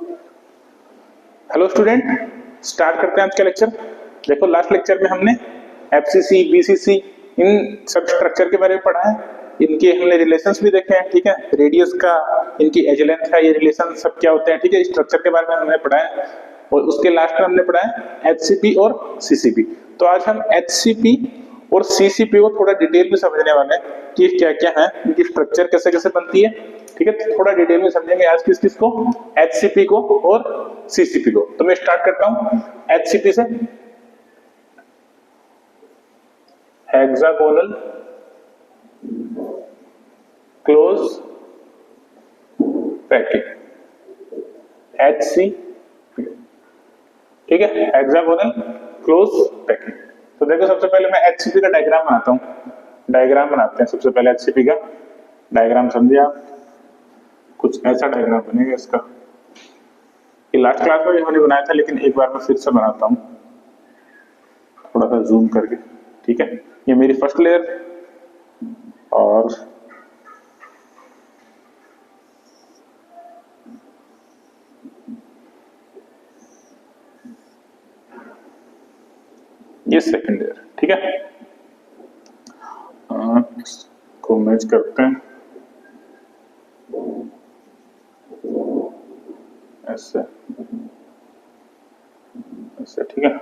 Hello student, start करते हैं आज का लेक्चर। देखो लास्ट लेक्चर में हमने एफसीसी, बीसीसी इन सब स्ट्रक्चर के बारे में पढ़ा है। इनके हमने रिलेशंस भी देखे हैं, ठीक है। रेडियस का, इनकी एज लेंथ का ये रिलेशन सब क्या होते हैं, ठीक है। स्ट्रक्चर के बारे में हमने पढ़ा है और उसके लास्ट में हमने पढ़ा है एचसीपी और सीसीपी। तो आज हम एचसीपी और सीसीपी को थोड़ा डिटेल में समझने वाले हैं कि क्या क्या है, इनकी स्ट्रक्चर कैसे कैसे बनती है, ठीक है। तो थोड़ा डिटेल में समझेंगे आज किस किस को, एचसीपी को और सीसीपी को। तो मैं स्टार्ट करता हूं एचसीपी से। हेक्सागोनल क्लोज पैकिंग, HCP, ठीक है। Hexagonal close packing. तो देखो सबसे पहले मैं एचसीपी का डायग्राम बनाता हूं। डायग्राम बनाते हैं सबसे पहले एचसीपी का डायग्राम, समझिए आप। कुछ ऐसा डायग्राम बनेगा इसका। ये लास्ट क्लास में भी हमने बनाया था, लेकिन एक बार मैं फिर से बनाता हूं थोड़ा सा जूम करके, ठीक है। ये मेरी फर्स्ट लेयर और ये सेकंड लेयर, ठीक है। इसको मैच करते हैं ऐसे ऐसे, ठीक है।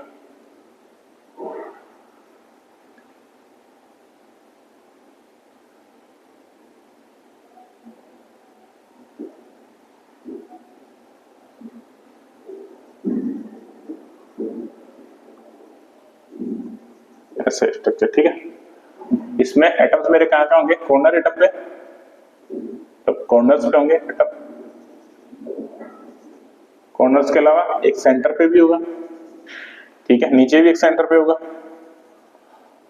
ऐसे स्ट्रक्चर, ठीक है। इसमें एटम्स मेरे कहां कहां होंगे, कॉर्नर एटम पे, तो कॉर्नर्स पे होंगे एटम। कॉर्नर्स के अलावा एक सेंटर पे भी होगा, ठीक है। नीचे भी एक सेंटर पे होगा,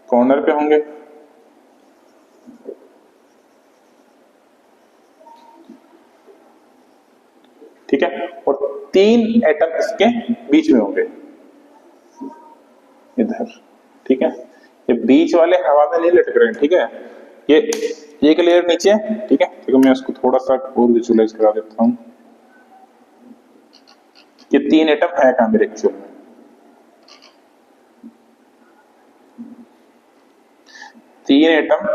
कॉर्नर पे होंगे, ठीक है। और 3 एटम इसके बीच में होंगे इधर, ठीक है। ये बीच वाले हवा में नहीं लटक रहे हैं, ठीक है। ये एक लेयर नीचे है, ठीक है। देखो मैं इसको थोड़ा सा और विजुअलाइज करा देता हूं। ये 3 एटम है कहां मेरे एक्चुअल में, तीन एटम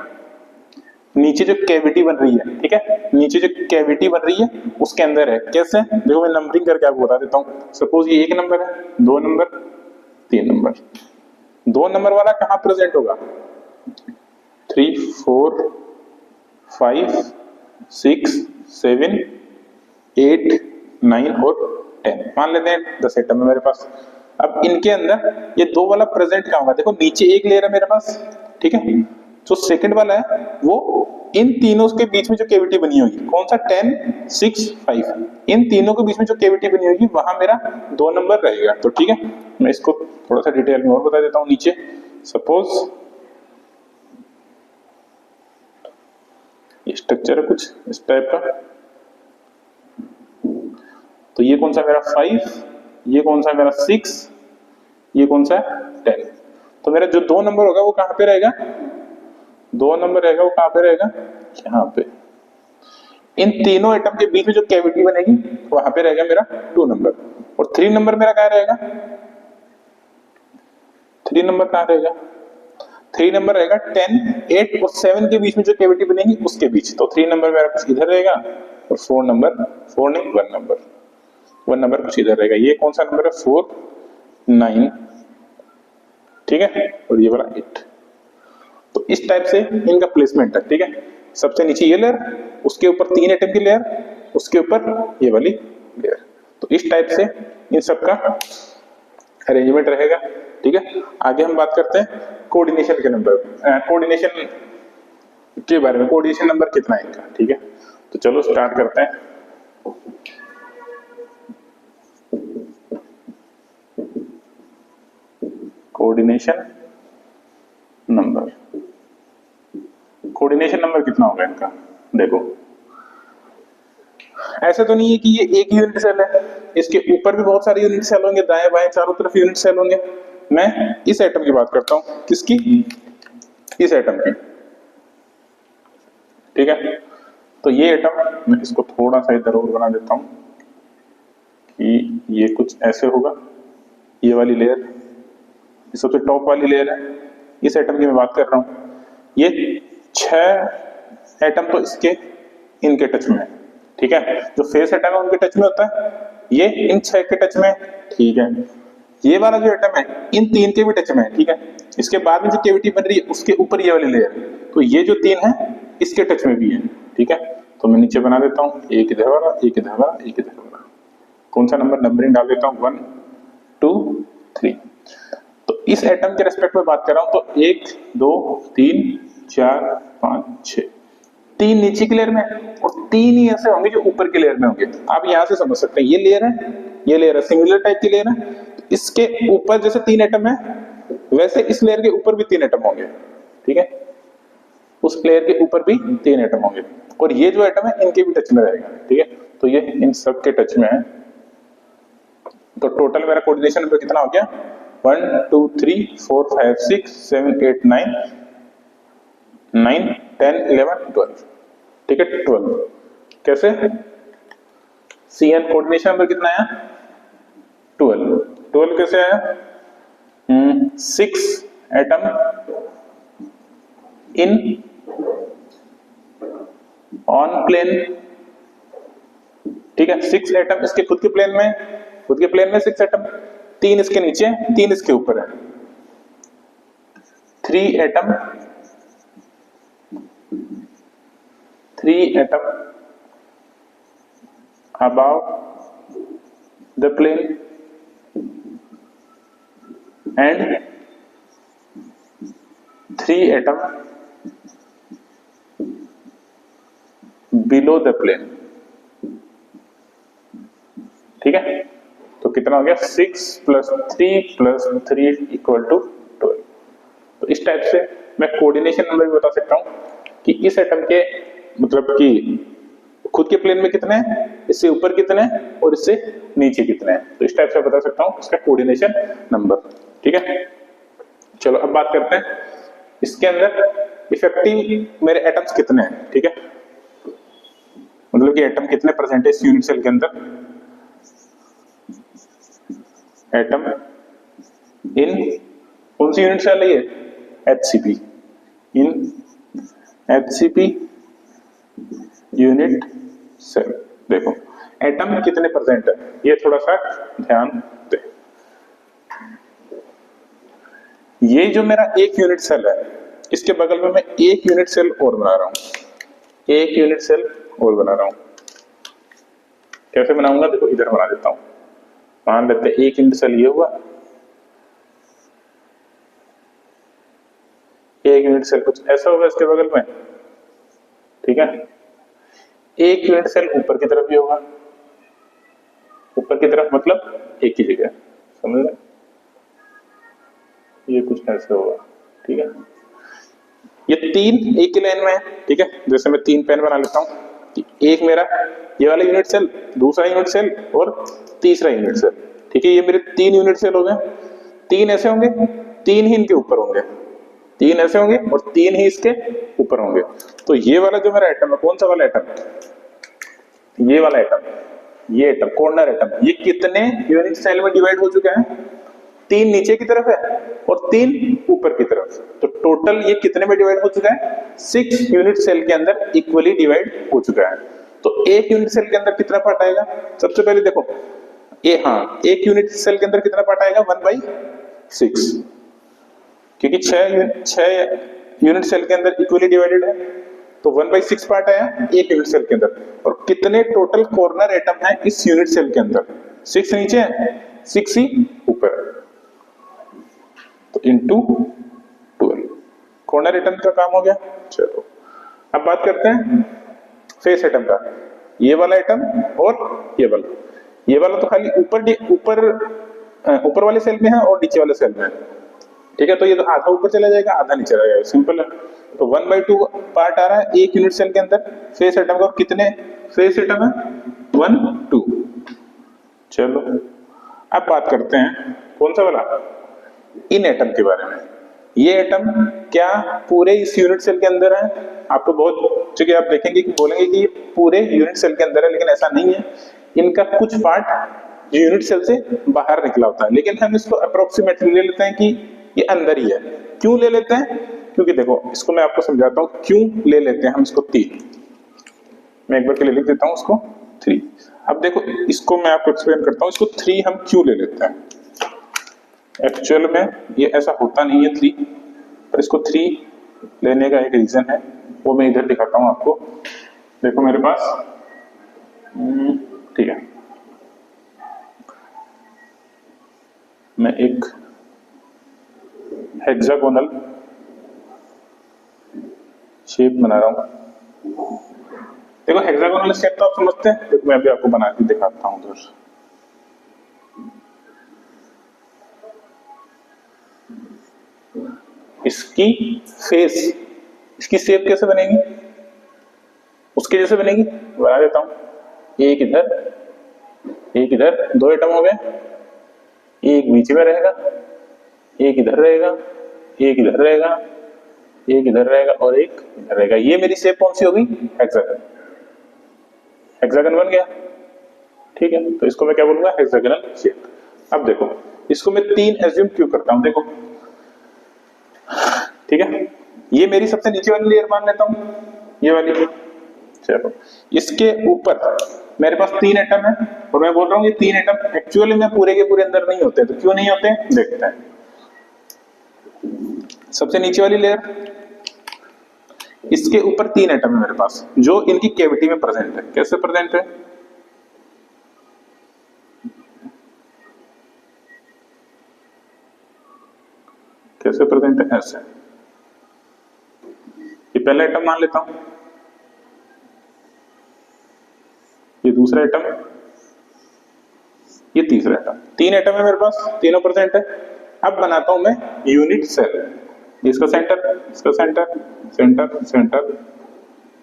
नीचे जो कैविटी बन रही है, ठीक है। नीचे जो कैविटी बन रही है उसके अंदर है। कैसे, देखो मैं नंबरिंग करके आपको बता देता हूं। सपोज ये 1 नंबर है, 2 नंबर, 3 नंबर। 2 नंबर वाला कहां प्रेजेंट होगा, 3, 4, 5, 6, 7, 8, 9 और 10। मान लेते हैं 10 एटम है मेरे पास। अब इनके अंदर ये 2 वाला प्रेजेंट कहां होगा, देखो नीचे एक लेयर है मेरे पास, ठीक है। जो सेकंड वाला है वो इन तीनों के बीच में जो कैविटी बनी होगी, कौन सा, 10, 6, 5, इन तीनों के बीच में जो कैविटी बनी होगी वहां मेरा 2 नंबर रहेगा। तो ठीक है, मैं इसको थोड़ा सा डिटेल में और बता देता हूं। नीचे सपोज स्ट्रक्चर है कुछ इस टाइप का, तो ये कौन सा मेरा 5, ये कौन सा मेरा 6, ये कौन सा है 10। तो मेरा जो 2 नंबर होगा वो कहां पे रहेगा, 2 नंबर रहेगा वो कहां पे रहेगा, यहां पे। इन तीनों एटम के बीच में जो कैविटी बनेगी वहां पे रहेगा मेरा 2 नंबर। और 3 नंबर मेरा कहां रहेगा, 3 नंबर कहां रहेगा, 3 नंबर रहेगा 10, 8 और 7 के बीच में जो कैविटी बनेगी उसके बीच। तो 3 नंबर मेरा कुछ इधर रहेगा और 4 नंबर, 4 नहीं 1 नंबर, 1 नंबर कुछ इधर रहेगा। ये कौन सा नंबर है, 4, 9, ठीक है। और ये वाला 8। तो इस टाइप से इनका प्लेसमेंट है, ठीक है। सबसे नीचे ये लेयर, उसके ऊपर 3 एटम की लेयर, उसके ऊपर ये वाली लेयर। तो इस टाइप से इन सब का अरेंजमेंट रहेगा, ठीक है। आगे हम बात करते हैं कोऑर्डिनेशन के नंबर, कोऑर्डिनेशन के बारे में। कोऑर्डिनेशन नंबर कितना है इनका, ठीक है। तो चलो स्टार्ट करते हैं। कोऑर्डिनेशन नंबर, कोऑर्डिनेशन नंबर कितना होगा इनका, देखो ऐसे तो नहीं है कि ये एक यूनिट सेल है, इसके ऊपर भी बहुत सारे यूनिट सेल होंगे, दाएं बाएं चारों तरफ यूनिट सेल होंगे। मैं इस एटम की बात करता हूं, किसकी, इस एटम की, ठीक है। तो ये एटम मैं इसको थोड़ा सा इधर और बना देता हूं, कि ये कुछ ऐसे होगा, ये वाली लेयर, ये सबसे टॉप वाली लेयर है, इस एटम की मैं बात कर रहा हूं। ये 6 एटम तो इसके इनके टच में है, ठीक है। जो फेस एटम है उनके टच में होता है, ये इन 6 के टच में, ठीक है। ये वाला जो एटम है इन 3 के भी टच में है, ठीक है। इसके बाद में जो कैविटी बन रही है उसके ऊपर ये वाली लेयर है, तो ये जो 3 है इसके टच में भी है, ठीक है। तो मैं नीचे बना देता हूं, एक इधर वाला, एक इधर वाला, एक इधर वाला। कौन सा नंबर, नंबरिंग डाल देता हूं 1 2 3। तो इस एटम के रेस्पेक्ट में बात कर रहा हूं तो 1 2 3 4 5 6, 3 नीचे की लेयर में और 3 ही ऐसे होंगे जो ऊपर की लेयर में होंगे। आप यहां से समझ सकते हैं, ये लेयर है, ये लेयर है, सिंगुलर टाइप की लेयर है। इसके ऊपर जैसे 3 एटम है वैसे इस लेयर के ऊपर भी 3 एटम होंगे, ठीक है। उस लेयर के ऊपर भी 3 एटम होंगे और ये जो एटम है इनके भी टच में रहेगा, ठीक है। तो ये इन सब के टच में है। तो टोटल मेरा कोऑर्डिनेशन नंबर कितना हो गया, 1 2 3 4 5 6 7 8 9 10 11 12, ठीक है, 12। कैसे, CN कोऑर्डिनेशन नंबर कितना आया, 12। 12 कैसे आया, 6 एटम इन ऑन प्लेन, ठीक है। 6 एटम इसके खुद के प्लेन में, खुद के प्लेन में 6 एटम, 3 इसके नीचे, 3 इसके ऊपर है। 3 atom above the plane and 3 atom below the plane, ठीक है। तो कितना हो गया, 6 + 3 + 3 = 12। तो इस टाइप से मैं कोऑर्डिनेशन नंबर भी बता सकता हूं कि इस एटम के मतलब कि खुद के प्लेन में कितने हैं, इससे ऊपर कितने हैं और इससे नीचे कितने हैं। तो इस टाइप से बता सकता हूं इसका कोऑर्डिनेशन नंबर, ठीक है। चलो अब बात करते हैं इसके अंदर इफेक्टिव मेरे एटम्स कितने हैं, ठीक है। मतलब कि एटम कितने प्रेजेंट है इस यूनिट सेल के अंदर। एटम इन कौन सी यूनिट सेल है ये, HCP, इन HCP यूनिट सेल। देखो एटम कितने प्रेजेंट है ये थोड़ा सा ध्यान दे। ये जो मेरा एक यूनिट सेल है इसके बगल में मैं एक यूनिट सेल और बना रहा हूं, एक यूनिट सेल और बना रहा हूं। कैसे बनाऊंगा, देखो इधर बना देता हूं। मान लेते हैं एक यूनिट सेल ये हुआ, एक यूनिट सेल कुछ ऐसा होगा इसके बगल में, ठीक है। एक यूनिट सेल ऊपर की तरफ भी होगा, ऊपर की तरफ मतलब एक ही जगह, समझ रहे, ये कुछ ऐसे होगा, ठीक है। ये 3 एक ही लाइन में है, ठीक है। जैसे मैं 3 पेन बना लेता हूं, एक मेरा ये वाला यूनिट सेल, दूसरा यूनिट सेल और तीसरा यूनिट सेल, ठीक है। ये मेरे 3 यूनिट सेल हो गए। 3 ऐसे होंगे, 3 ही इनके ऊपर होंगे, 3 ऐसे होंगे और 3 ही इसके ऊपर होंगे। तो ये वाला जो मेरा एटम है, कौन सा वाला एटम, ये वाला एटम, ये एटम कॉर्नर एटम, ये कितने यूनिट सेल में डिवाइड हो चुका है, 3 नीचे की तरफ है और 3 ऊपर की तरफ। तो टोटल ये कितने में डिवाइड हो चुका है, 6 यूनिट सेल के अंदर इक्वली डिवाइड हो चुका है। तो एक यूनिट सेल के अंदर कितना पार्ट आएगा, सबसे पहले देखो ये, हाँ एक यूनिट सेल के अंदर कितना पार्ट आएगा, 1/6, क्योंकि 6 यूनिट सेल के अंदर इक्वली डिवाइडेड है, तो 1/6 पार्ट आया एक यूनिट सेल के अंदर। और कितने टोटल कॉर्नर एटम है इस यूनिट सेल के अंदर, 6 नीचे है, 6 ही ऊपर है, तो इनटू 12 कॉर्नर एटम का काम हो गया। चलो अब बात करते हैं फेस एटम का, ये वाला एटम और ये वाला तो खाली ऊपर वाले सेल में है और नीचे वाले सेल में है, ठीक है। तो ये तो आधा ऊपर चला जाएगा, आधा नीचे चला जाएगा, सिंपल है। तो 1/2 पार्ट आ रहा है एक यूनिट सेल के अंदर फेस एटम का, और कितने फेस एटम है, 1 2। चलो अब बात करते हैं कौन सा वाला, इन एटम के बारे में। ये एटम क्या पूरे इस यूनिट सेल के अंदर है, आपको बहुत जगह आप देखेंगे कि बोलेंगे कि ये पूरे यूनिट सेल के अंदर है, लेकिन ऐसा नहीं है। इनका कुछ पार्ट जो यूनिट सेल से बाहर निकला होता है, लेकिन हम इसको अप्रोक्सीमेटली ले लेते हैं कि ये अंदर ही है। क्यों ले लेते हैं? क्योंकि देखो इसको मैं आपको समझाता हूं क्यों ले लेते हैं हम इसको 3। मैं एक बार के लिए लिख देता हूं उसको 3। अब देखो इसको मैं आपको एक्सप्लेन करता हूं, इसको 3 हम क्यों ले लेते हैं। एक्चुअल में ये ऐसा होता नहीं है 3, पर इसको 3 लेने का एक रीजन है, वो मैं इधर दिखाता हूं आपको। देखो मेरे पास ठीक है, मैं एक हेक्सागोनल शेप बना रहा हूं। देखो हेक्सागोनल शेप तो आप समझते हैं, देखो मैं भी आपको बना के दिखाता हूं उधर। इसकी फेस, इसकी शेप कैसे बनेगी? उसके जैसे बनेगी, बना देता हूं। एक इधर, एक इधर, 2 एटम हो गए, एक बीच में रहेगा, एक इधर रहेगा, एक इधर रहेगा, एक इधर रहेगा और एक इधर रहेगा। ये मेरी शेप कौन सी होगी? हेक्सागन। हेक्सागन बन गया, ठीक है। तो इसको मैं क्या बोलूंगा? Hexagonal shape. अब देखो इसको मैं 3 एज्यूम क्यों करता हूं, देखो ठीक है। ये मेरी सबसे नीचे वाली लेयर मान लेता हूं, ये वाली। चलो इसके ऊपर मेरे पास 3 एटम है और मैं बोल रहा हूं ये 3 एटम एक्चुअली में पूरे के पूरे अंदर नहीं होते। तो क्यों नहीं होते देखते हैं। सबसे नीचे वाली लेयर, इसके ऊपर 3 एटम है मेरे पास जो इनकी कैविटी में प्रेजेंट है। कैसे प्रेजेंट है? कैसे प्रेजेंट है? ऐसे। ये पहला एटम मान लेता हूं, ये दूसरा एटम, ये तीसरा एटम। 3 एटम है मेरे पास, तीनों प्रेजेंट है। अब बनाता हूं मैं यूनिट सेल। इसका सेंटर, इसका सेंटर, सेंटर, सेंटर,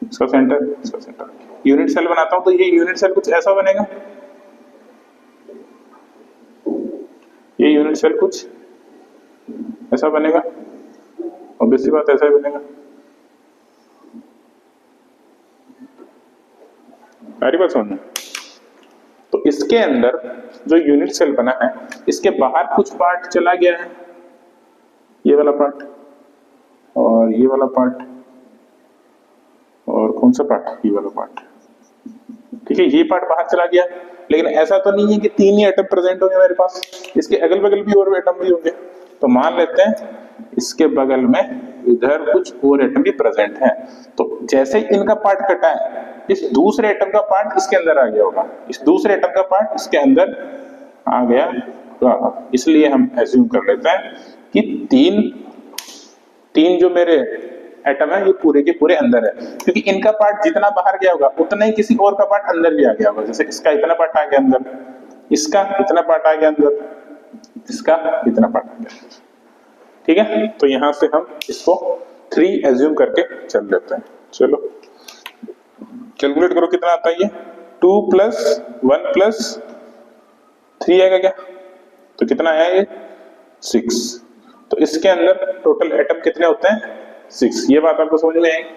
इसका सेंटर, इसका सेंटर, यूनिट सेल बनाता हूं। तो ये यूनिट सेल कुछ ऐसा बनेगा, ये यूनिट सेल कुछ ऐसा बनेगा, ऑब्वियस सी बात ऐसा ही बनेगा। सारी बात समझना। तो इसके अंदर जो यूनिट सेल बना है, इसके बाहर कुछ पार्ट चला गया है, ये वाला पार्ट और ये वाला पार्ट और कौन सा पार्ट? ये वाला पार्ट, ठीक है। ये पार्ट बाहर चला गया, लेकिन ऐसा तो नहीं है कि 3 ही एटम प्रेजेंट होंगे मेरे पास, इसके अगल बगल भी और एटम भी होंगे। तो मान लेते हैं इसके बगल में इधर कुछ और एटम भी प्रेजेंट हैं। तो जैसे ही इनका पार्ट कटा है, इस दूसरे एटम का पार्ट इसके अंदर आ गया होगा, इस दूसरे एटम का पार्ट इसके अंदर आ गया होगा। इसलिए हम एज्यूम कर लेते हैं कि तीन जो मेरे एटम है ये पूरे के पूरे अंदर है, क्योंकि इनका पार्ट जितना बाहर गया होगा उतना ही किसी और का पार्ट अंदर भी आ गया होगा। जैसे इसका इतना पार्ट आ गया अंदर, इसका इतना पार्ट आ गया अंदर, इसका इतना पार्ट आ गया, ठीक है। तो यहां से हम इसको 3 एज्यूम करके चल लेते हैं। चलो कैलकुलेट करो कितना आता है ये। 2 + 1 + 3 आएगा क्या? तो कितना आया ये? 6। तो इसके अंदर टोटल एटम कितने होते हैं? 6। ये बात आपको समझ में आएगी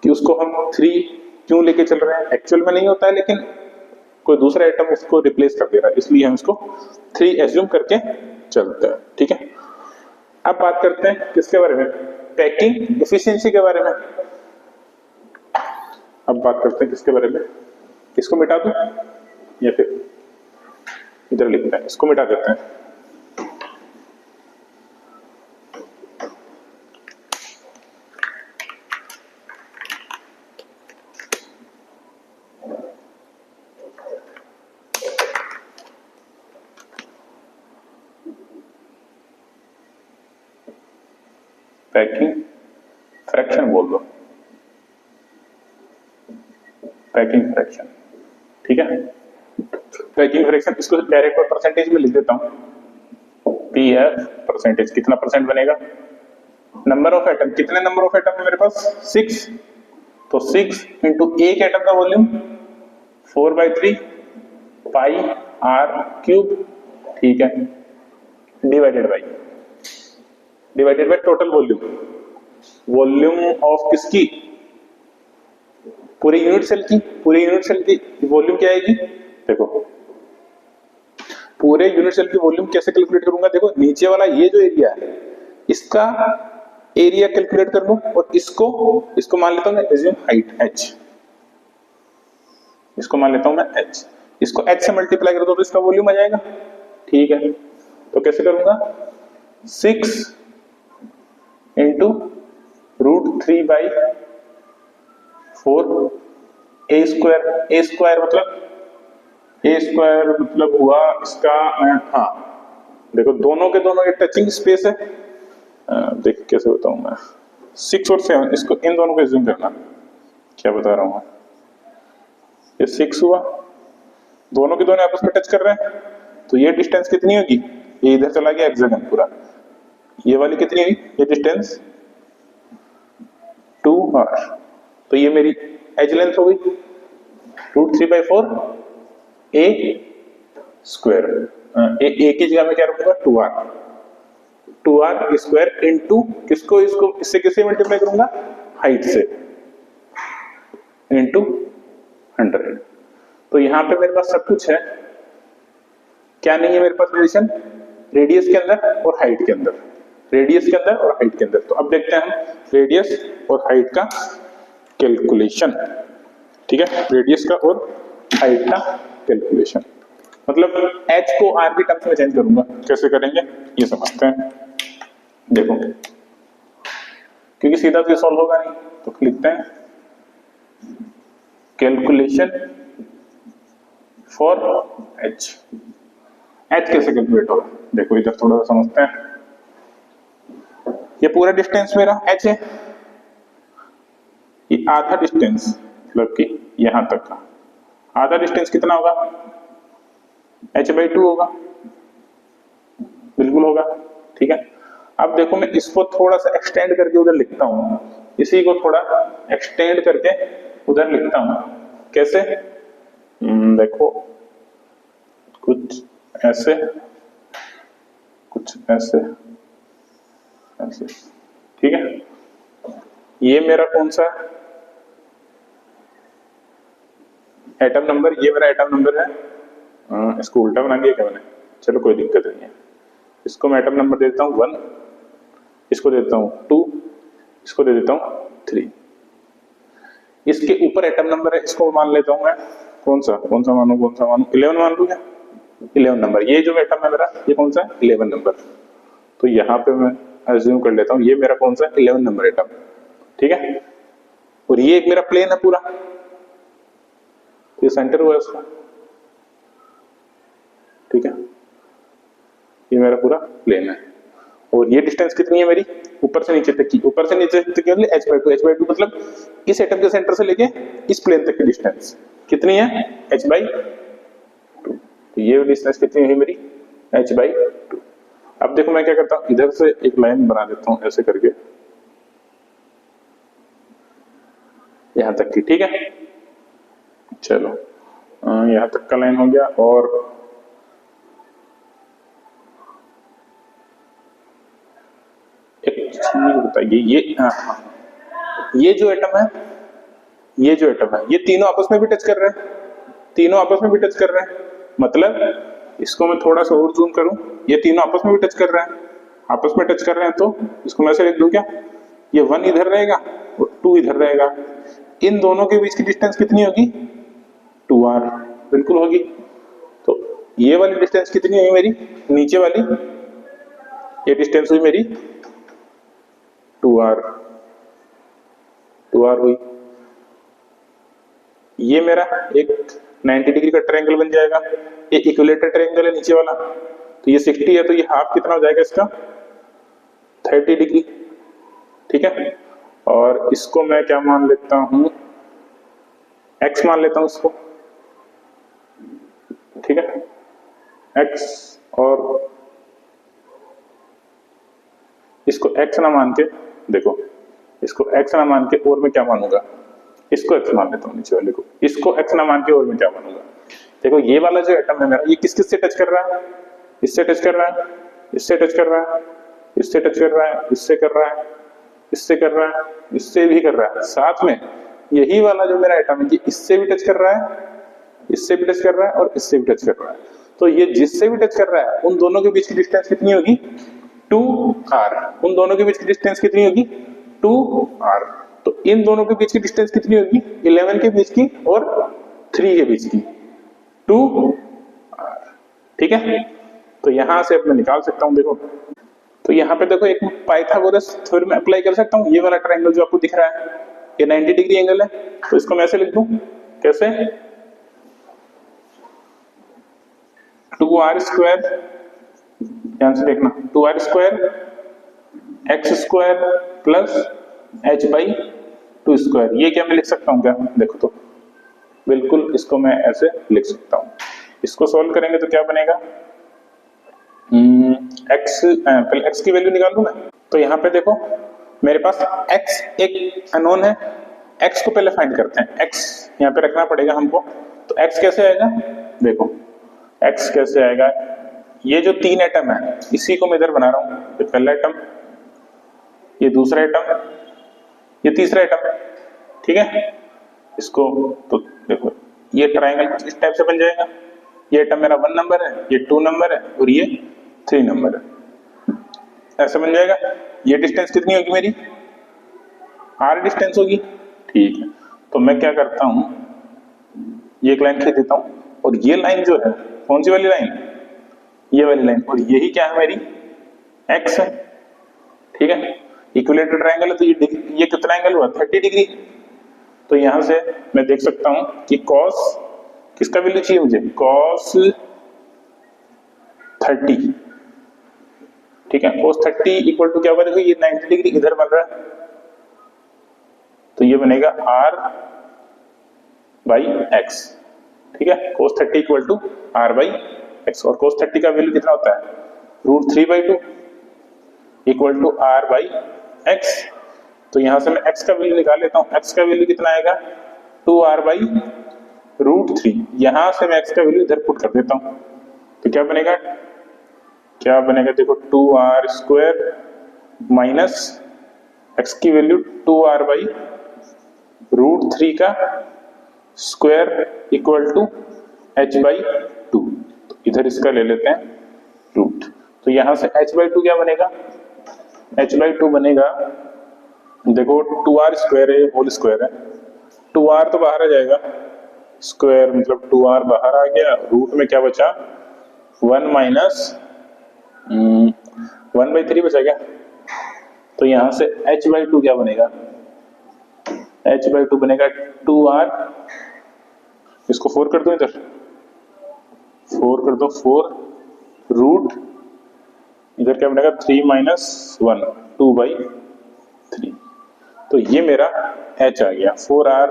कि उसको हम 3 क्यों लेके चल रहे हैं। एक्चुअल में नहीं होता है, लेकिन कोई दूसरा एटम उसको रिप्लेस कर दे रहा है, इसलिए हम इसको 3 एज्यूम करके चलते हैं, ठीक है। अब बात करते हैं किसके बारे में? पैकिंग एफिशिएंसी के बारे में। अब बात करते हैं किसके बारे में? इसको मिटा दूं या फिर इधर लिखते हैं, इसको मिटा देते हैं। पैकिंग फ्रैक्शन बोल दो, पैकिंग फ्रैक्शन, ठीक है। पैकिंग फ्रैक्शन इसको डायरेक्ट परसेंटेज में लिख देता हूं। पीएफ परसेंटेज, कितना परसेंट बनेगा? नंबर ऑफ एटम, कितने नंबर ऑफ एटम है मेरे पास? 6। तो 6 इंटू एक एटम का वॉल्यूम 4/3 पाई आर क्यूब, ठीक है, divided by total volume. Volume of किसकी? पूरे यूनिट सेल की। पूरे यूनिट सेल की वॉल्यूम क्या आएगी? देखो पूरे यूनिट सेल की वॉल्यूम कैसे कैलकुलेट करूंगा? देखो नीचे वाला ये जो एरिया है इसका एरिया कैलकुलेट कर लूं और इसको मान लेता हूं मैं एज्यूम हाइट h, इसको मान लेता हूं मैं h, इसको h से मल्टीप्लाई कर दो तो इसका वॉल्यूम आ जाएगा। ठीक है, तो कैसे करूंगा? 6 इंटू √3/4 a स्क्वायर मतलब हुआ इसका हाँ देखो दोनों के दोनों ये टचिंग स्पेस है। देख कैसे बताऊं मैं, 6 और 7 इसको इन दोनों को एज्यूम करना, क्या बता रहा हूं ये 6 हुआ, दोनों के दोनों आपस में टच कर रहे हैं तो ये डिस्टेंस कितनी होगी? ये इधर चला गया हेक्सागन पूरा, ये वाली कितनी हुई? ये डिस्टेंस 2r, तो ये मेरी एज लेंथ हो गई √3/4 a स्क्वायर, a की जगह में क्या रखूंगा? 2r स्क्वायर इंटू किसको, इसको इससे किससे मल्टीप्लाई करूंगा? हाइट से, इंटू 100। तो यहां पे मेरे पास सब कुछ है, क्या नहीं है मेरे पास रिलेशन? रेडियस के अंदर और हाइट के अंदर, रेडियस के अंदर और हाइट के अंदर। तो अब देखते हैं हम रेडियस और हाइट का कैलकुलेशन। ठीक है, रेडियस का और हाइट का कैलकुलेशन, मतलब h को r की टर्म्स में चेंज करूंगा, कैसे करेंगे ये समझते हैं। देखो क्योंकि सीधा तो सॉल्व होगा नहीं तो लिखते हैं कैलकुलेशन फॉर h। h कैसे कैलकुलेट होगा? देखो इधर थोड़ा सा समझते हैं। ये पूरा डिस्टेंस मेरा h है, ये आधा डिस्टेंस मतलब कि यहां तक का आधा डिस्टेंस कितना होगा? h/2 होगा, बिल्कुल होगा। ठीक है, अब देखो मैं इसको थोड़ा सा एक्सटेंड करके उधर लिखता हूं, इसी को थोड़ा एक्सटेंड करके उधर लिखता हूं, कैसे? देखो कुछ ऐसे, कुछ ऐसे, ऐसे। ठीक है, ये मेरा कौन सा एटम नंबर? ये मेरा एटम नंबर है, इसको उल्टा बना दिया क्या मैंने? चलो कोई दिक्कत नहीं है, इसको मैं एटम नंबर दे देता हूँ 1, इसको दे देता हूँ 2, इसको दे देता हूँ 3। इसके ऊपर एटम नंबर है, इसको मान लेता हूँ मैं कौन सा मानू 11 मान लू क्या? 11 नंबर। ये जो एटम है मेरा ये कौन सा है? 11 नंबर। तो यहाँ पे मैं अज्यूम कर लेता हूँ ये मेरा कौन सा है? 11 नंबर एटम। ठीक है, और ये एक मेरा प्लेन है पूरा, ये सेंटर हुआ है उसका। ठीक है, ये मेरा पूरा प्लेन है और ये डिस्टेंस कितनी है मेरी? ऊपर से नीचे तक की, ऊपर से नीचे तक की मतलब h/2 मतलब इस एटम के सेंटर से लेके इस प्लेन तक की डिस्टेंस कितनी है? h/2। तो ये डिस्टेंस कितनी है मेरी? h/2। अब देखो मैं क्या करता हूं, इधर से एक लाइन बना देता हूं ऐसे करके यहां तक की। ठीक है, चलो यहां तक का लाइन हो गया। और एक चीज बताइए, ये जो एटम है, ये जो एटम है, ये तीनों आपस में भी टच कर रहे हैं, तीनों आपस में भी टच कर रहे हैं। मतलब इसको मैं थोड़ा सा और जूम करूं, ये तीनों आपस में भी टच कर रहे हैं, आपस में टच कर रहे हैं। तो इसको मैं ऐसे लिख दूं क्या? ये 1 इधर रहेगा और 2 इधर रहेगा। इन दोनों के बीच की डिस्टेंस कितनी होगी? 2r, बिल्कुल होगी। तो ये वाली डिस्टेंस कितनी हुई मेरी? नीचे वाली ये डिस्टेंस हुई मेरी 2r हुई। ये मेरा एक 90 डिग्री का ट्रायंगल बन जाएगा, ये इक्विलेटरल ट्रायंगल है नीचे वाला। तो ये 60 है तो ये हाफ कितना हो जाएगा इसका? 30 डिग्री। ठीक है, और इसको मैं क्या मान लेता हूं? x मान लेता हूं इसको। ठीक है, x, और इसको x ना मान के, देखो इसको x ना मान के और मैं क्या मानूंगा? इसको x मान लेता हूं नीचे वाले को, इसको x ना मान के और मैं क्या मानूंगा? देखो ये वाला जो एटम है मेरा, ये किस किस से टच कर रहा है? इससे टच कर रहा है, इससे टच कर रहा है, इससे टच कर रहा है, इससे कर रहा है, इससे कर रहा है, इससे भी कर रहा है। साथ में यही वाला जो मेरा एटम है, ये इससे भी टच कर रहा है, इससे भी टच कर रहा है और इससे भी टच कर रहा है। तो ये जिससे भी टच कर रहा है उन दोनों के बीच की डिस्टेंस कितनी होगी 2r। उन दोनों के बीच की डिस्टेंस कितनी होगी 2r। तो इन दोनों के बीच की डिस्टेंस कितनी होगी 11 के बीच की और 3 के बीच की 2r। ठीक है, तो यहां से अब मैं निकाल सकता हूं। देखो तो यहाँ पे देखो एक पाइथागोरस थ्योरम अप्लाई कर सकता हूँ। ये वाला ट्रायंगल जो आपको दिख रहा है ये 90 डिग्री एंगल है, तो इसको मैं ऐसे लिख दूं, कैसे 2r स्क्वायर, ध्यान से देखना 2r square x square plus h by 2 square. ये क्या मैं लिख सकता हूँ क्या? देखो तो बिल्कुल इसको मैं ऐसे लिख सकता हूँ। इसको सॉल्व करेंगे तो क्या बनेगा पहले x की वैल्यू निकाल दूं मैं। तो यहाँ पे देखो मेरे पास x एक अननोन है, x को पहले फाइंड करते हैं। x यहाँ पे रखना पड़ेगा हमको, तो x कैसे आएगा? देखो x कैसे आएगा, ये जो 3 एटम है इसी को मैं इधर बना रहा हूँ। ये पहला एटम, ये दूसरा एटम, ये तीसरा एटम, ठीक है। इसको तो देखो ये ट्रायंगल इस टाइप से बन जाएगा। ये एटम मेरा 1 नंबर है, ये 2 नंबर है और ये 3 नंबर है, ऐसे बन जाएगा। ये डिस्टेंस कितनी होगी मेरी r डिस्टेंस होगी, ठीक है। तो मैं क्या करता हूं, ये एक लाइन खींच देता हूं और ये लाइन जो है कौन सी वाली लाइन, ये वाली लाइन, और यही क्या है मेरी x है, ठीक है। इक्विलेटरल ट्रायंगल है तो ये कितना एंगल हुआ 30 डिग्री। तो यहां से मैं देख सकता हूं कि cos किसका वैल्यू चाहिए मुझे, cos 30, ठीक है। cos 30 इक्वल टू क्या होगा, देखो ये 90 डिग्री इधर बन रहा है तो ये बनेगा r बाई x, ठीक है। cos 30 equal to r by x, और cos 30 का वैल्यू कितना होता है √3/2 equal to r by x। तो यहां से मैं x का वैल्यू निकाल लेता हूं। x का वैल्यू कितना आएगा 2r बाई √3। यहां से मैं x का वैल्यू इधर पुट कर देता हूं तो क्या बनेगा, देखो 2r स्क्वायर माइनस x की वैल्यू 2r बाई √3 का square equal to h by 2। तो इधर इसका ले लेते हैं रूट। तो यहां से h बाई 2 क्या बनेगा, h बाई 2 बनेगा, देखो 2r स्क्वायर है, होल स्क्वायर है, 2r तो बाहर आ जाएगा, स्क्वायर मतलब 2r बाहर आ गया, रूट में क्या बचा 1 माइनस 1/3 बचा गया। तो यहां से h बाई 2 क्या बनेगा, h बाई 2 बनेगा 2r, इसको 4 कर दो, इधर 4 कर दो, 4 रूट इधर क्या बनेगा 3 माइनस 1 2/3। तो ये मेरा h आ गया 4r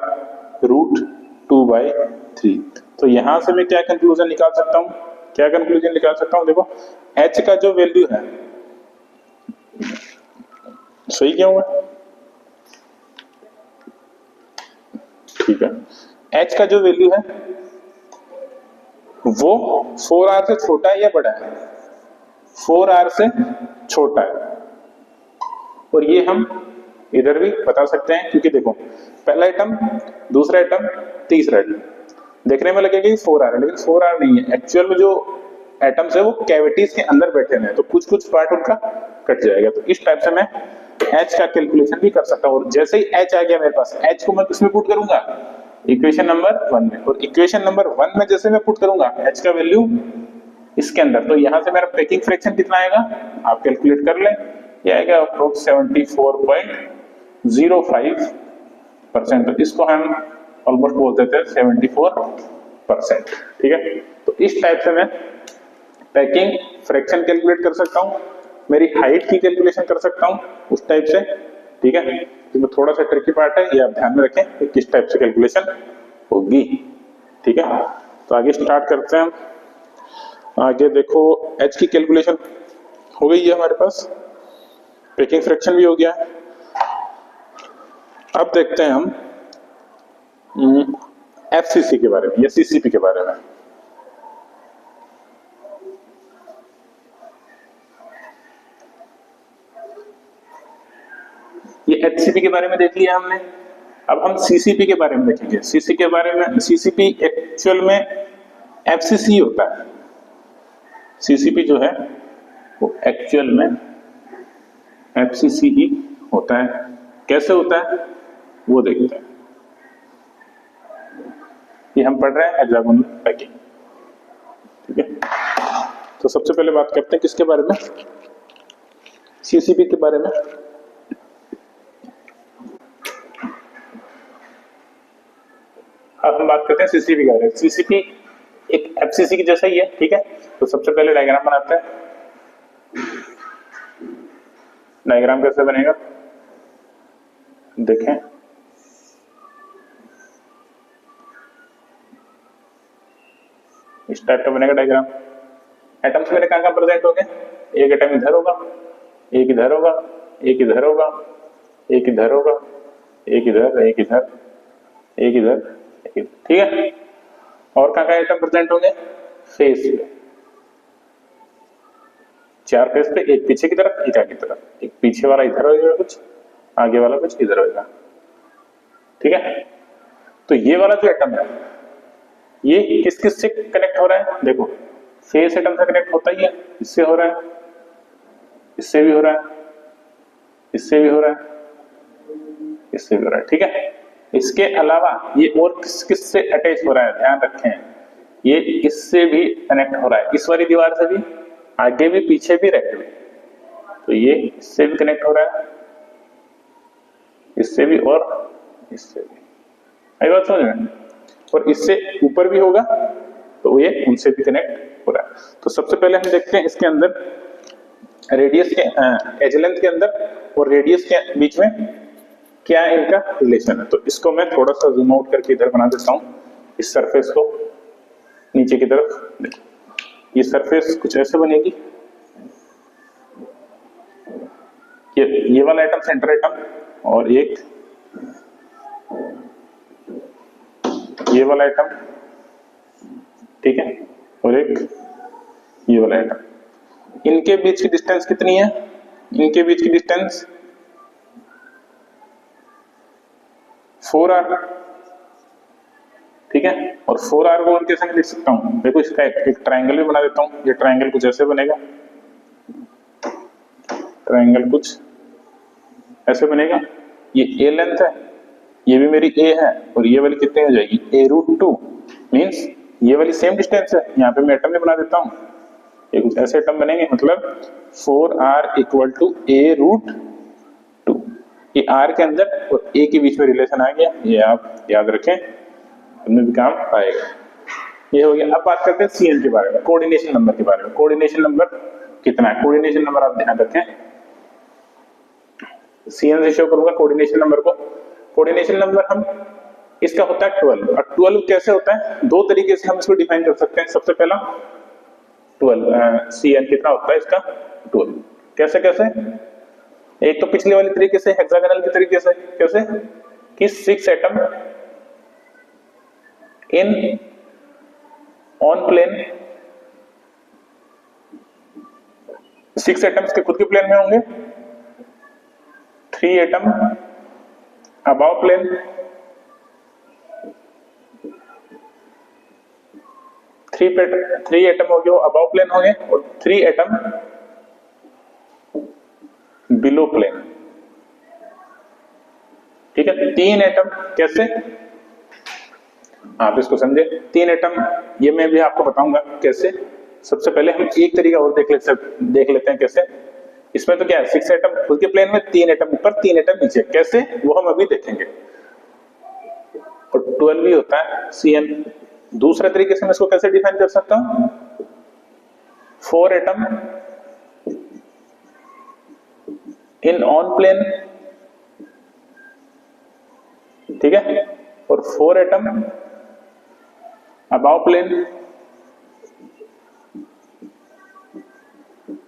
रूट 2/3। तो यहां से मैं क्या कंक्लूजन निकाल सकता हूं, देखो h का जो वैल्यू है, सही क्या हुआ, ठीक है। h का जो वैल्यू है वो 4r से छोटा है या बड़ा है, 4r से छोटा है। और ये हम इधर भी बता सकते हैं, क्योंकि देखो पहला एटम, दूसरा एटम, तीसरा एटम, देखने में लगेगा कि 4r है, लेकिन 4r नहीं है। एक्चुअल में जो एटम्स है वो कैविटीज के अंदर बैठे हुए हैं, तो कुछ कुछ पार्ट उनका कट जाएगा। तो इस टाइप से मैं h का कैलकुलेशन भी कर सकता हूँ। और जैसे ही h आ गया मेरे पास, h को मैं किसमें पुट करूंगा, इक्वेशन नंबर 1 में, और इक्वेशन नंबर 1 में जैसे मैं पुट करूंगा h का वैल्यू इसके अंदर, तो यहां से मेरा पैकिंग फ्रैक्शन कितना आएगा आप कैलकुलेट कर लें, ये आएगा अप्रोक्स 74.05%। तो इसको हम ऑलमोस्ट बोल देते हैं 74%, ठीक है। तो इस टाइप से मैं पैकिंग फ्रैक्शन कैलकुलेट कर सकता हूं, मेरी हाइट की कैलकुलेशन कर सकता हूं उस टाइप से, ठीक है। इसमें थोड़ा सा ट्रिकी पार्ट है, ये आप ध्यान में रखें कि किस टाइप से कैलकुलेशन होगी, ठीक है। तो आगे स्टार्ट करते हैं। आगे देखो h की कैलकुलेशन हो गई है हमारे पास, पैकिंग फ्रैक्शन भी हो गया है। अब देखते हैं हम FCC के बारे में या CCP के बारे में। ये HCP के बारे में देख लिया हमने, अब हम CCP के बारे में देखेंगे। CCP एक्चुअल में FCC होता है, सीसीपी जो है वो एक्चुअल में एफसीसी ही होता है। कैसे होता है वो देखते हैं। ये हम पढ़ रहे हैं हेक्सागोनल पैकिंग, ठीक है। तो सबसे पहले बात करते हैं किसके बारे में, सीसीपी के बारे में। अब हम बात करते हैं सीसीपी के बारे में। सीसीपी एक एफसीसी की जैसा ही है, ठीक है। तो सबसे पहले डायग्राम बनाते हैं। डायग्राम कैसे बनेगा देखें। इस टाइप का बनेगा डायग्राम। एटम्स मेरे कहां प्रेजेंट होंगे, एक एटम इधर होगा, एक इधर होगा, एक इधर होगा, एक इधर होगा, एक इधर, एक इधर, एक इधर, ठीक है। और कहां एटम प्रेजेंट होंगे, फेस पे, 4 फेस पे, एक पीछे की तरफ, एक आगे की तरफ। एक पीछे वाला इधर होगा कुछ, आगे वाला कुछ इधर होगा, ठीक है। तो ये वाला जो एटम है ये किस किस से कनेक्ट हो रहा है, देखो फेस एटम से कनेक्ट होता ही है, इससे हो रहा है, इससे भी हो रहा है, इससे भी हो रहा है, इससे भी हो रहा है, ठीक है। इसके अलावा ये और किस किस से अटैच हो रहा है, ध्यान रखें, ये इससे भी कनेक्ट हो रहा है, इस वाली दीवार से भी, आगे भी, पीछे भी, रहते भी। तो ये इससे भी कनेक्ट हो रहा है, इससे भी और इससे भी, आई बात समझ में। और इससे ऊपर भी होगा तो ये उनसे भी कनेक्ट हो रहा है। तो सबसे पहले हम देखते हैं इसके अंदर रेडियस के एज लेंथ के अंदर और रेडियस के बीच में क्या इनका रिलेशन है। तो इसको मैं थोड़ा सा जूम आउट करके इधर बना देता हूं, इस सरफेस को नीचे की तरफ देखो। ये सरफेस कुछ ऐसे बनेगी, ये वाला एटम सेंटर एटम, और एक ये वाला एटम, ठीक है, और एक ये वाला एटम। इनके बीच की डिस्टेंस कितनी है, इनके बीच की डिस्टेंस 4r, ठीक है। और 4r को और कैसे लिख सकता हूं, देखो इसका एक ट्रायंगल भी बना देता हूं। ये ट्रायंगल कुछ ऐसे बनेगा, ट्रायंगल कुछ ऐसे बनेगा। ये a लेंथ है, ये भी मेरी a है, और ये वाली कितनी हो जाएगी, a√2, मींस ये वाली सेम डिस्टेंस है। यहाँ पे मैं एटम भी बना देता हूँ, ये कुछ ऐसे एटम बनेंगे, मतलब 4r = a√2। ये r के अंदर और a के बीच में रिलेशन आ गया, ये आप याद रखें, इनमें भी काम आएगा। ये हो गया। अब बात करते हैं CN के बारे में, कोऑर्डिनेशन नंबर के बारे में। कोऑर्डिनेशन नंबर कितना है, कोऑर्डिनेशन नंबर आप ध्यान रखें, CN से शो करूंगा कोऑर्डिनेशन नंबर को। कोऑर्डिनेशन नंबर हम इसका होता है 12। और 12 कैसे होता है, दो तरीके से हम इसको डिफाइन कर सकते हैं। सबसे पहला 12 CN कितना होता है इसका 12, कैसे कैसे, एक तो पिछले वाली तरीके से हेक्सागोनल के तरीके से, कैसे कि 6 atom in on plane, 6 atoms के खुद के प्लेन में होंगे, 3 एटम अबाव प्लेन, 3 एटम हो गए वो अबाव प्लेन हो गए, और 3 एटम बिलो प्लेन, ठीक है। 3 एटम कैसे, आप इसको समझे, 3 एटम ये मैं भी आपको बताऊंगा कैसे। सबसे पहले हम एक तरीका और देख लेते हैं कैसे। इसमें तो क्या है, 6 एटम खुद के प्लेन में, 3 एटम ऊपर, 3 एटम नीचे, कैसे वो हम अभी देखेंगे। और 12 भी होता है CN। दूसरे तरीके से मैं इसको कैसे डिफाइन कर सकता हूं, 4 एटम इन ऑन प्लेन, ठीक है, और 4 एटम अबाव प्लेन,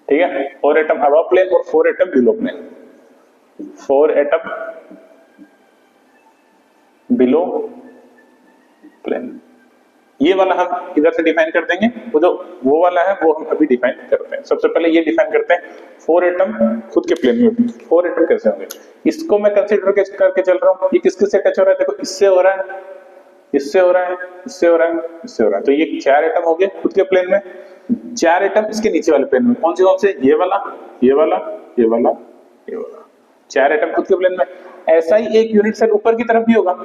ठीक है। 4 एटम अबाव प्लेन और 4 atom below plane, 4 atom below plane. ये वाला हम इधर से डिफाइन कर देंगे, वो वाला है वो हम अभी डिफाइन करते हैं। सबसे पहले ये डिफाइन करते हैं, 4 एटम खुद के प्लेन में, 4 एटम कैसे होंगे, इसको मैं कंसीडर करके चल रहा हूं। ये किस किस से टच हो रहा है, देखो इससे हो रहा है, इससे हो रहा है, इससे हो रहा है, इससे हो रहा है। तो ये 4 एटम हो गए खुद के प्लेन में। 4 एटम इसके नीचे वाले प्लेन में, कौन से, ये वाला, ये वाला, ये वाला, ये वाला, 4 एटम खुद के प्लेन में। ऐसा ही एक यूनिट सेल ऊपर की तरफ भी होगा,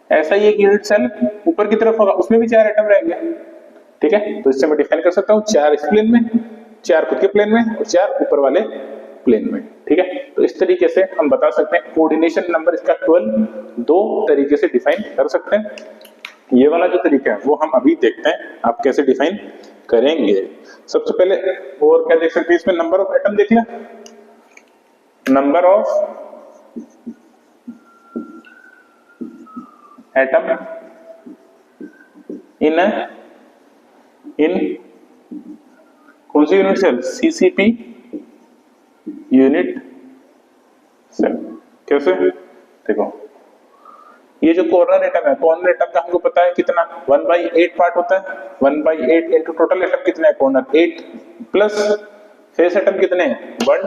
ऐसा ही एक यूनिट सेल ऊपर की तरफ होगा, उसमें भी 4 एटम रहेंगे, ठीक है। तो इससे मैं डिफाइन कर सकता हूँ 4 इस प्लेन में, 4 खुद के प्लेन में और 4 ऊपर वाले प्लेन में, ठीक है। तो इस तरीके से हम बता सकते हैं कोऑर्डिनेशन नंबर इसका 12 दो तरीके से डिफाइन कर सकते हैं। ये वाला जो तरीका है वो हम अभी देखते हैं आप कैसे डिफाइन करेंगे। सबसे पहले और क्या देख सकते हैं इसमें, नंबर ऑफ एटम देख लिया, नंबर ऑफ एटम इन कौन सी unit cell, CCP unit cell. कैसे, देखो ये जो कॉर्नर एटम है, कॉर्नर एटम का हमको पता है कितना 1/8 पार्ट होता है, 1/8 इंटू टोटल एटम कितने हैं, कॉर्नर 8 प्लस फेस एटम कितने हैं 1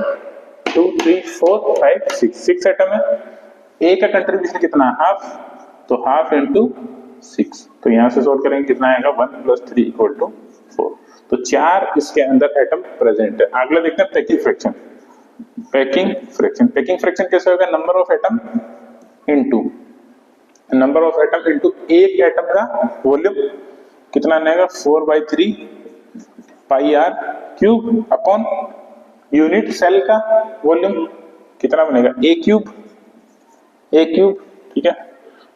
2 3 4 5 6 एटम है। ए का कंट्रीब्यूशन कितना है, हाफ, तो हाफ इंटू 6, तो यहां से सॉल्व करेंगे कितना आएगा 1 + 3 = 4। तो 4 इसके अंदर एटम प्रेजेंट है। अगला देखते हैं packing fraction. Packing fraction, packing fraction कैसे होगा, number of atom into number of atom into एक एटम का वॉल्यूम कितना आएगा 4/3 πr³ अपॉन यूनिट सेल का वॉल्यूम कितना बनेगा a क्यूब, ठीक है।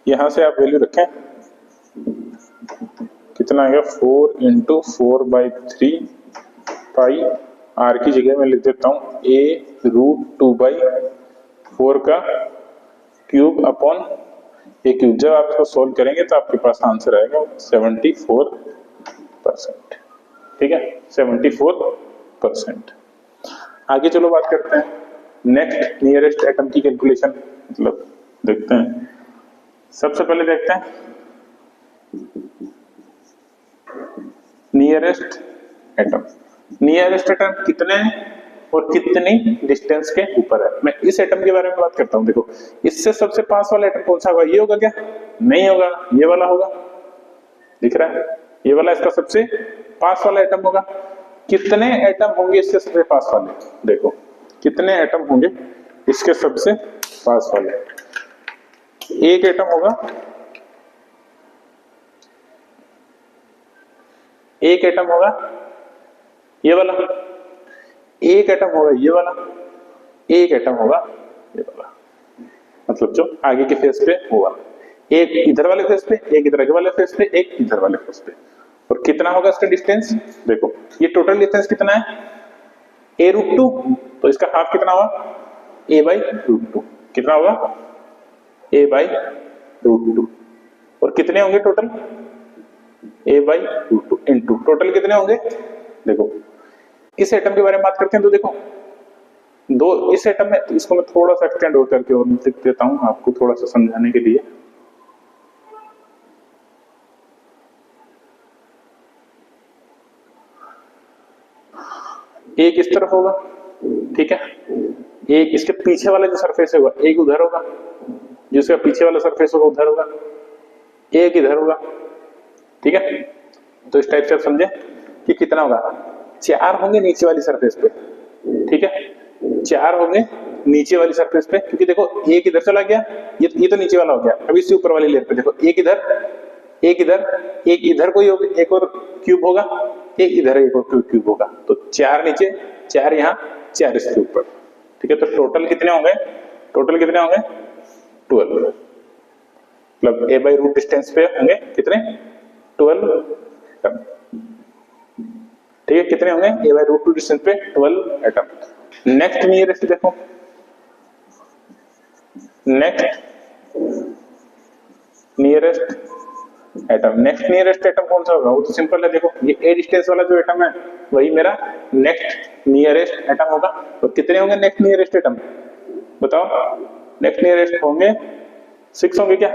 यहां से आप वैल्यू रखें कितना आएगा 4 × 4/3 πr की जगह मैं लिख देता हूं a√2/4 का क्यूब अपॉन a क्यूब। जब आप इसको सोल्व करेंगे तो आपके पास आंसर आएगा 74%, ठीक है 74%। आगे चलो बात करते हैं नेक्स्ट नियरेस्ट एटम की कैलकुलेशन, मतलब देखते हैं। सबसे पहले देखते हैं नियरेस्ट एटम। नियरेस्ट एटम कितने और कितनी डिस्टेंस के ऊपर है। मैं इस एटम के बारे में बात करता हूं। देखो इससे सबसे पास वाला एटम कौन सा होगा, ये होगा क्या, नहीं होगा, ये वाला होगा, दिख रहा है, ये वाला इसका सबसे पास वाला एटम होगा। कितने एटम होंगे इसके सबसे पास वाले, देखो कितने एटम होंगे इसके सबसे पास वाले। एक एटम होगा, एक एटम होगा ये वाला, एक एटम होगा ये वाला, एक एटम होगा ये वाला, मतलब जो आगे के फेस पे होगा, एक इधर वाले फेस पे, एक इधर वाले फेस पे, एक इधर वाले फेस पे। और कितना होगा इसका डिस्टेंस, देखो ये टोटल डिस्टेंस कितना है a√2, तो इसका हाफ कितना होगा a/√2, कितना होगा a/√2। और कितने होंगे टोटल a/√2 इनटू टोटल कितने होंगे। देखो इस एटम के बारे में बात करते हैं तो देखो दो इस एटम में, इसको मैं थोड़ा सा एक्सटेंड और करके और लिख देता हूं आपको थोड़ा सा समझाने के लिए। एक इस तरफ होगा, ठीक है, एक इसके पीछे वाला जो सरफेस होगा, एक उधर होगा, जिसका पीछे वाला सरफेस होगा उधर होगा, एक इधर होगा, ठीक है। तो इस टाइप से आप समझे कि कितना होगा, 4 होंगे नीचे वाली सरफेस पे, ठीक है, 4 होंगे नीचे वाली सरफेस पे, क्योंकि देखो एक इधर चला गया, ये तो नीचे वाला हो गया। अब इससे ऊपर वाली लेयर पे देखो एक इधर, एक इधर, एक इधर कोई होगा, एक और क्यूब होगा, एक इधर एक और क्यूब होगा, तो 4 नीचे, 4 यहाँ, 4 इसके ऊपर, ठीक है। तो टोटल कितने होंगे, टोटल कितने होंगे 12, मतलब a/√2 डिस्टेंस पे होंगे कितने 12, ठीक है। कितने होंगे a/√2 डिस्टेंस पे 12 एटम। नेक्स्ट नियरेस्ट देखो, next nearest atom, next nearest atom कौन सा होगा, वो तो सिंपल है। देखो ये a डिस्टेंस वाला जो एटम है वही मेरा नेक्स्ट नियरेस्ट एटम होगा। तो कितने होंगे नेक्स्ट नियरेस्ट एटम, बताओ। नेक्स्ट नियरेस्ट होंगे 6 होंगे क्या,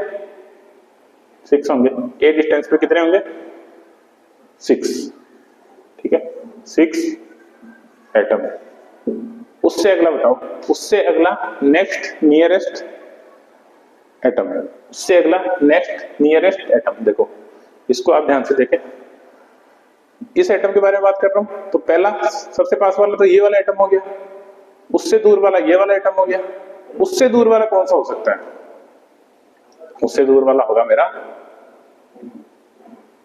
6 होंगे। a डिस्टेंस पे कितने होंगे 6, ठीक है, 6 एटम। उससे अगला बताओ, उससे अगला नेक्स्ट नियरेस्ट एटम है, उससे अगला नेक्स्ट नियरेस्ट एटम। देखो इसको आप ध्यान से देखें, इस एटम के बारे में बात कर रहा हूं, तो पहला सबसे पास वाला तो ये वाला एटम हो गया, उससे दूर वाला ये वाला एटम हो गया, उससे दूर वाला कौन सा हो सकता है? उससे दूर वाला होगा मेरा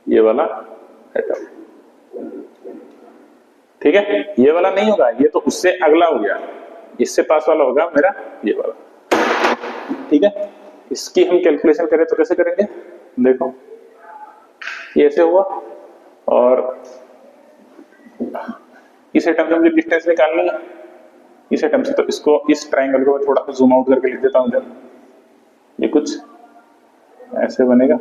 ये वाला एटम, ठीक है। ये वाला नहीं होगा, ये तो उससे अगला हो गया, इससे पास वाला होगा मेरा ये वाला, ठीक है। इसकी हम कैलकुलेशन करें तो कैसे करेंगे? देखो ये ऐसे हुआ, और इस एटम से मुझे डिस्टेंस निकालनी है इस एटम से, तो इसको इस ट्रायंगल को मैं थोड़ा सा जूम आउट करके लिख देता हूं। ये कुछ ऐसे बनेगा,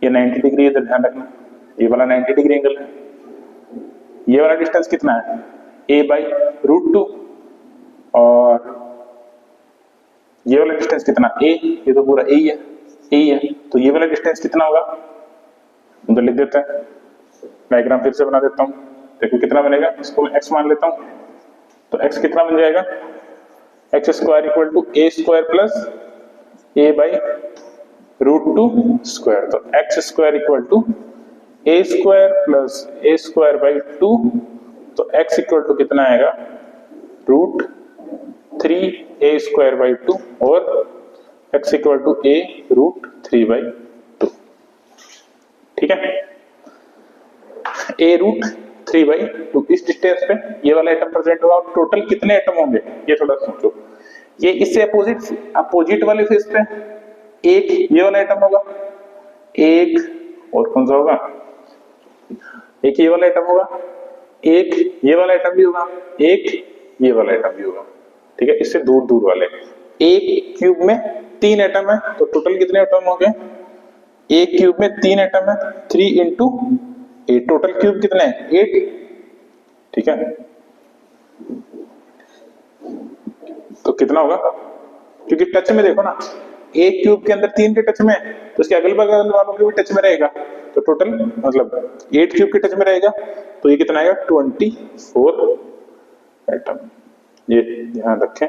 ये 90 डिग्री है, ध्यान रखना ये वाला 90 डिग्री एंगल है। ये वाला डिस्टेंस कितना है? a/√2, और ये वाला डिस्टेंस कितना? a, ये तो पूरा a ही है, तो ये वाला डिस्टेंस कितना होगा? उधर लिख देते हैं, डायग्राम फिर से बना देता हूं। देखो कितना बनेगा, इसको मैं x मान लेता हूं, तो x कितना बन जाएगा? x² = a² plus a/√2 square, तो x² = a² प्लस a²/2, तो x = कितना आएगा? √3a²/2, और x = a√3/2, ठीक है। a√3/2 इस डिस्टेंस पे ये वाला एटम प्रेजेंट होगा। टोटल कितने एटम होंगे ये थोड़ा सोचो। ये इससे अपोजिट वाले फेस पे एक ये वाला एटम होगा, एक और कौन सा होगा? एक ये वाला एटम होगा, एक ये वाला एटम भी होगा, एक ये वाला एटम भी होगा, ठीक है। इससे दूर दूर वाले, एक क्यूब में 3 एटम है, तो टोटल कितने एटम हो गए? एक क्यूब में 3 एटम है, 3 × 8, टोटल क्यूब कितने हैं? 8, ठीक है। तो कितना होगा? क्योंकि टच में देखो ना, एक क्यूब के अंदर 3 के टच में, तो उसके अगल बगल वालों के भी टच में रहेगा, तो टोटल मतलब 8 क्यूब के टच में रहेगा, तो ये कितना आएगा? 24 एटम। ये ध्यान रखें,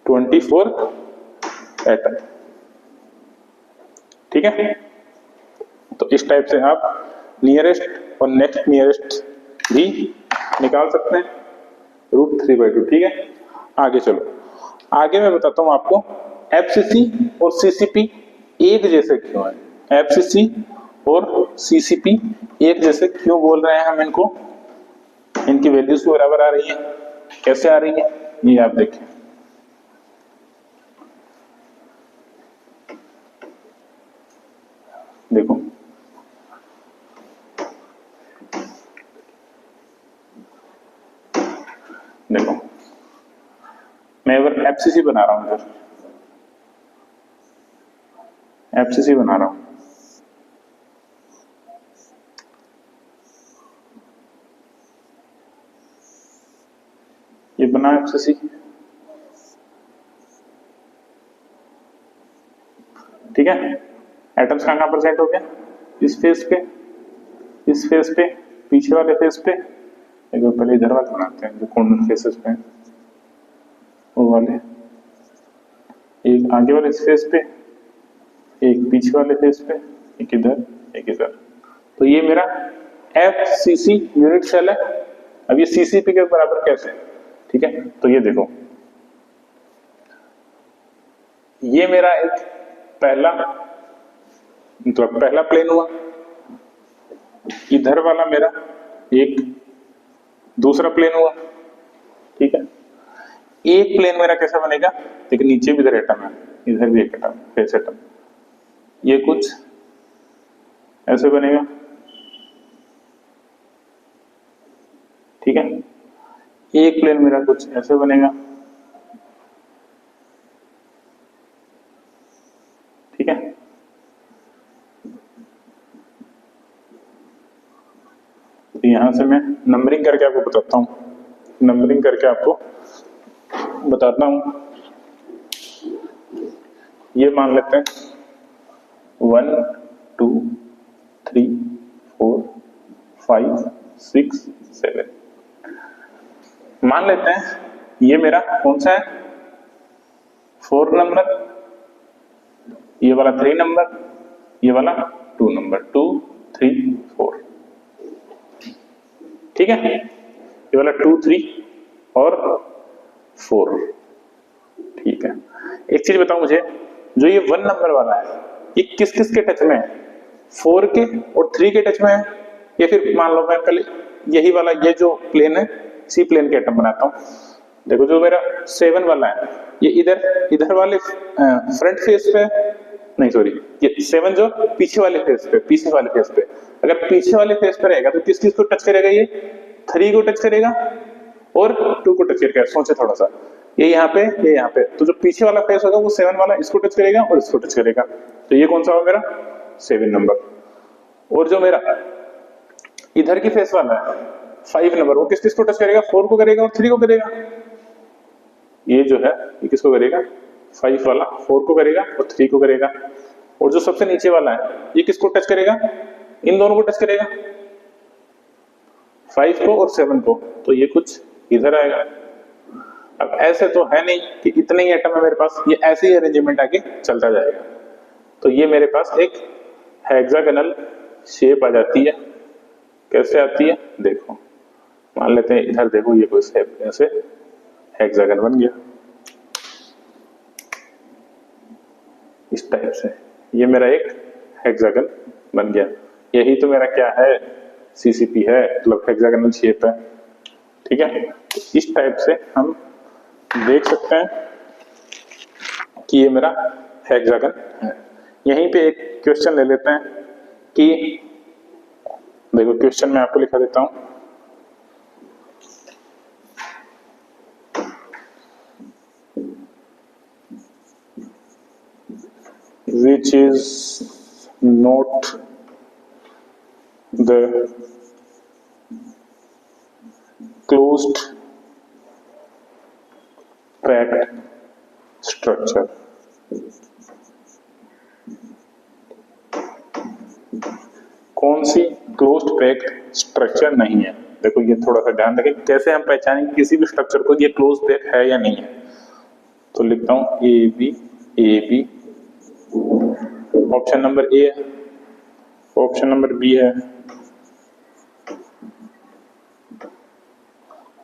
24 एटम, ठीक है। तो इस टाइप से आप नियरेस्ट और नेक्स्ट नियरेस्ट भी निकाल सकते हैं, √3/2, ठीक है। आगे चलो, आगे मैं बताता हूं आपको FCC और CCP एक जैसे क्यों है। FCC और CCP एक जैसे क्यों बोल रहे हैं हम इनको? इनकी वैल्यूज बराबर आ रही है, कैसे आ रही है ये आप देखें। देखो देखो मैं अगर FCC बना रहा हूं, इधर FCC बना रहा हूं, ये बना FCC, ठीक है। एटम्स कहां प्रेजेंट हो गया? इस फेस पे, इस फेस पे, पीछे वाले फेस पे। एक बार पहले इधर वाले बनाते हैं जो कॉर्नर फेसेस पे, वो वाले, एक आगे वाले इस फेस पे, एक पीछे वाले फेस पे, एक इधर एक इधर। तो ये मेरा FCC यूनिट सेल है। अब ये CCP के बराबर कैसे है? ठीक है, तो ये देखो, ये मेरा एक पहला प्लेन हुआ, इधर वाला मेरा एक दूसरा प्लेन हुआ, ठीक है। एक प्लेन मेरा कैसा बनेगा? देखिए नीचे भी इधर एटम है, इधर भी एक एटम, फेस एटम, ये कुछ ऐसे बनेगा, ठीक है। एक प्लेन मेरा कुछ ऐसे बनेगा, ठीक है। तो यहां से मैं नंबरिंग करके आपको बताता हूं, नंबरिंग करके आपको बताता हूं। ये मान लेते हैं 1 2 3 4 5 6 7, मान लेते हैं ये मेरा कौन सा है? 4 नंबर, ये वाला 3 नंबर, ये वाला 2 नंबर, 2 ठीक है, ये वाला 2 3 और 4, ठीक है। एक चीज बताओ मुझे, जो ये 1 नंबर वाला है ये किस किस के टच में है, 4 के और 3 के टच में है, या फिर मान लो मैं पहले यही वाला ये जो प्लेन है इसी प्लेन के एटम बनाता हूँ। देखो जो मेरा 7 वाला है ये इधर वाले फ्रंट फेस पे, नहीं सॉरी, ये 7 जो पीछे वाले फेस पे, अगर पीछे वाले फेस पे रहेगा तो किस किस को टच करेगा, ये 3 को टच करेगा और 2 को टच करेगा। सोचे थोड़ा सा, ये यहाँ पे, तो जो पीछे वाला फेस होगा वो 7 वाला इसको टच करेगा और इसको टच करेगा, तो ये कौन सा होगा मेरा 7 नंबर। और जो मेरा इधर की फेस वाला है 5 नंबर, वो किस किस को टच करेगा, 4 को करेगा और 3 को करेगा। ये जो है ये किसको करेगा, 5 वाला 4 को करेगा और 3 को करेगा। और जो सबसे नीचे वाला है ये किसको टच करेगा, इन दोनों को टच करेगा, 5 को और 7 को, तो ये कुछ इधर आएगा। अब ऐसे तो है नहीं कि इतने ही एटम है मेरे पास, ये ऐसे ही अरेंजमेंट आगे चलता जाएगा, तो ये मेरे पास एक हेक्सागोनल शेप आ जाती है। कैसे आती है देखो, मान लेते हैं इधर देखो ये कोई शेप, ऐसे हेक्सागन बन गया इस टाइप से, ये मेरा एक हेक्सागन बन गया। यही तो मेरा क्या है, सीसीपी है, मतलब हेक्सागोनल शेप है, ठीक है। तो इस टाइप से हम देख सकते हैं कि ये मेरा हेक्सागन है। यहीं पे एक क्वेश्चन ले लेते हैं कि देखो, क्वेश्चन में आपको लिखा देता हूं, which is not the closed packed structure। कौन सी क्लोज्ड पैक्ड स्ट्रक्चर नहीं है। देखो ये थोड़ा सा ध्यान रखें, कैसे हम पहचानेंगे किसी भी स्ट्रक्चर को ये क्लोज पैक है या नहीं है। तो लिखता हूं A B, option number A है, ऑप्शन नंबर बी है,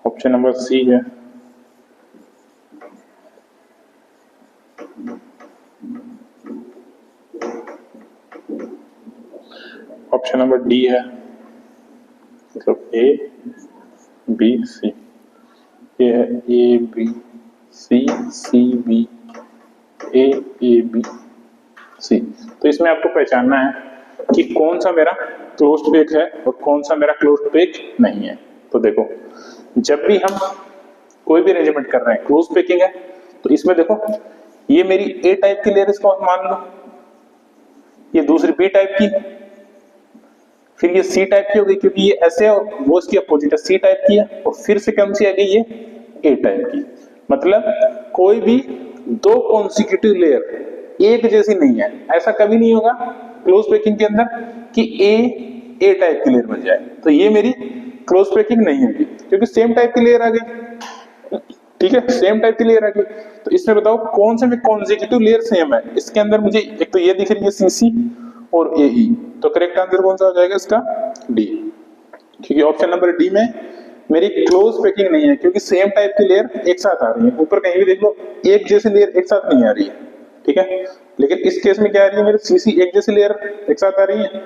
ऑप्शन नंबर सी है, ऑप्शन नंबर डी है, मतलब ए बी सी, ये है A B C, C B, A B C. तो इसमें आपको पहचानना है कि कौन सा मेरा क्लोज्ड पैक है और कौन सा मेरा क्लोज्ड पैक नहीं है। तो देखो, जब भी हम कोई भी अरेंजमेंट कर रहे हैं, क्लोज पैकिंग है, तो इसमें देखो ये मेरी ए टाइप की लेयर, इसको मान लो, ये दूसरी बी टाइप की, फिर ये सी टाइप की हो गई क्योंकि ये ऐसे है और वो इसकी अपोजिट है, सी टाइप की है, और फिर से कौन सी आ गई, ये ए टाइप की। मतलब कोई भी दो कॉन्सिक्यूटिव लेयर एक जैसी नहीं है, ऐसा कभी नहीं होगा क्लोज पैकिंग के अंदर कि ए टाइप की लेयर बन जाए। तो ये मेरी क्लोज पैकिंग नहीं होगी क्योंकि सेम टाइप की लेयर आ गई, ठीक है, सेम टाइप की लेयर आ गई। तो इसमें बताओ कौन से में कॉन्सिक्यूटिव लेयर सेम है। इसके अंदर मुझे एक तो ये दिख रही है सीसी और ए, तो करेक्ट आंसर कौन सा हो जाएगा इसका, डी, क्योंकि ऑप्शन नंबर डी में मेरी क्लोज पैकिंग नहीं है क्योंकि सेम टाइप की लेयर एक साथ आ रही है। ऊपर कहीं भी देख लो एक जैसी लेयर एक साथ नहीं आ रही है, ठीक है। लेकिन इस केस में क्या आ रही है, मेरी सीसी एक जैसी लेयर एक साथ आ रही है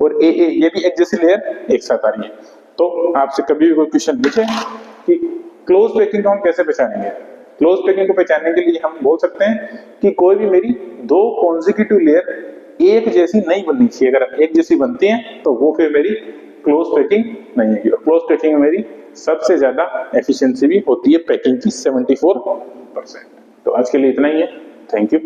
और ए ये भी एक जैसी लेयर एक साथ आ रही है। तो आपसे कभी भी कोई क्वेश्चन पूछे कि क्लोज पैकिंग को हम कैसे पहचानेंगे, क्लोज पैकिंग को पहचानने के लिए हम बोल सकते हैं कि कोई भी मेरी दो कॉन्सिक्यूटिव लेयर एक जैसी नहीं बननी चाहिए। अगर एक जैसी बनती है तो वो फिर मेरी क्लोज पैकिंग नहीं है। क्लोज पैकिंग में मेरी सबसे ज्यादा एफिशिएंसी भी होती है पैकिंग की 74%। तो आज के लिए इतना ही है, थैंक यू।